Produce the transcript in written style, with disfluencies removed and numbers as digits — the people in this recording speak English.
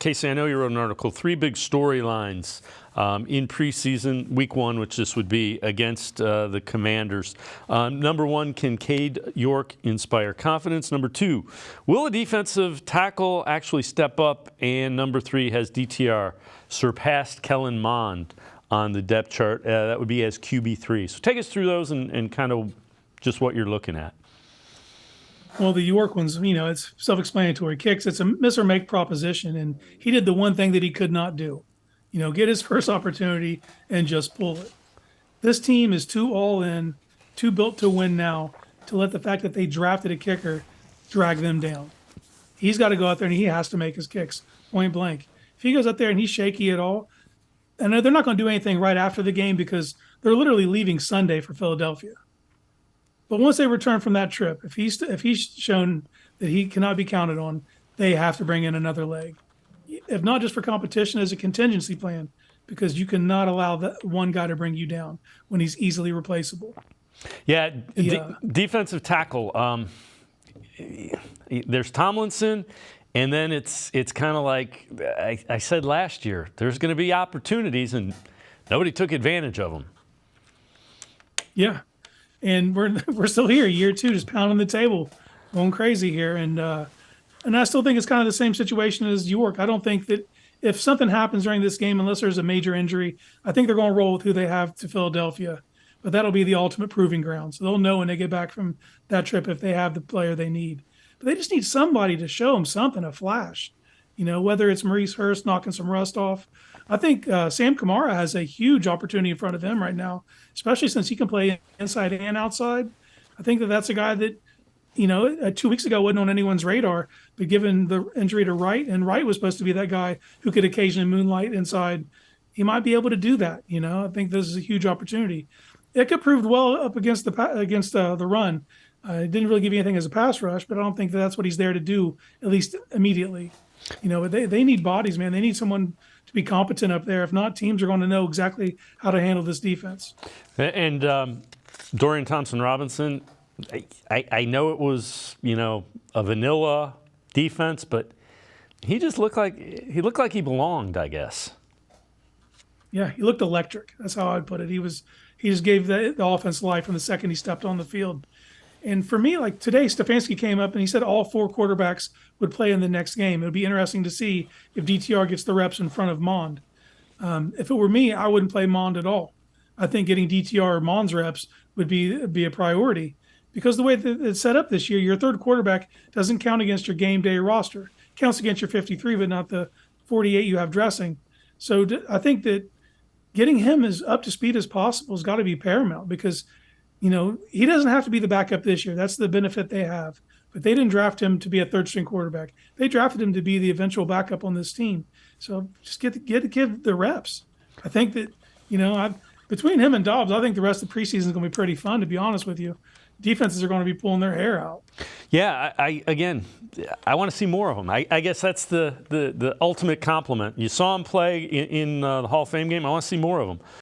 Casey, I know you wrote an article, 3 big storylines in preseason, week 1, which this would be against the Commanders. Number 1, can Cade York inspire confidence? Number 2, will a defensive tackle actually step up? And number 3, has DTR surpassed Kellen Mond on the depth chart? That would be as QB3. So take us through those and kind of just what you're looking at. Well, the York one's, it's self-explanatory. Kicks, it's a miss or make proposition, and he did the one thing that he could not do. Get his first opportunity and just pull it. This team is too all in, too built to win now, to let the fact that they drafted a kicker drag them down. He's got to go out there and he has to make his kicks, point blank. If he goes out there and he's shaky at all, and they're not going to do anything right after the game because they're literally leaving Sunday for Philadelphia. But once they return from that trip, if he's shown that he cannot be counted on, they have to bring in another leg. If not just for competition, as a contingency plan, because you cannot allow that one guy to bring you down when he's easily replaceable. Yeah, defensive tackle. There's Tomlinson, and then it's kind of like I said last year. There's going to be opportunities, and nobody took advantage of them. Yeah. And we're still here, year 2, just pounding the table, going crazy here. And I still think it's kind of the same situation as York. I don't think that if something happens during this game, unless there's a major injury, I think they're going to roll with who they have to Philadelphia. But that'll be the ultimate proving ground. So they'll know when they get back from that trip if they have the player they need. But they just need somebody to show them something, a flash. Whether it's Maurice Hurst knocking some rust off. I think Sam Kamara has a huge opportunity in front of him right now, especially since he can play inside and outside. I think that's a guy that, 2 weeks ago wasn't on anyone's radar, but given the injury to Wright, and Wright was supposed to be that guy who could occasionally moonlight inside, he might be able to do that. I think this is a huge opportunity. It could prove well up against the run. It didn't really give you anything as a pass rush, but I don't think that's what he's there to do, at least immediately. But they need bodies, man. They need someone to be competent up there. If not, teams are going to know exactly how to handle this defense. And Dorian Thompson-Robinson, I know it was, a vanilla defense, but he just looked like he belonged, I guess. Yeah, he looked electric. That's how I'd put it. He just gave the offense life from the second he stepped on the field. And for me, like today, Stefanski came up and he said all 4 quarterbacks would play in the next game. It would be interesting to see if DTR gets the reps in front of Mond. If it were me, I wouldn't play Mond at all. I think getting DTR or Mond's reps would be a priority because the way that it's set up this year, your third quarterback doesn't count against your game day roster. It counts against your 53, but not the 48 you have dressing. So I think that getting him as up to speed as possible has got to be paramount because he doesn't have to be the backup this year. That's the benefit they have. But they didn't draft him to be a third-string quarterback. They drafted him to be the eventual backup on this team. So just get the kid the reps. I think that, between him and Dobbs, I think the rest of the preseason is going to be pretty fun, to be honest with you. Defenses are going to be pulling their hair out. Yeah, I want to see more of them. I guess that's the ultimate compliment. You saw him play in the Hall of Fame game. I want to see more of them.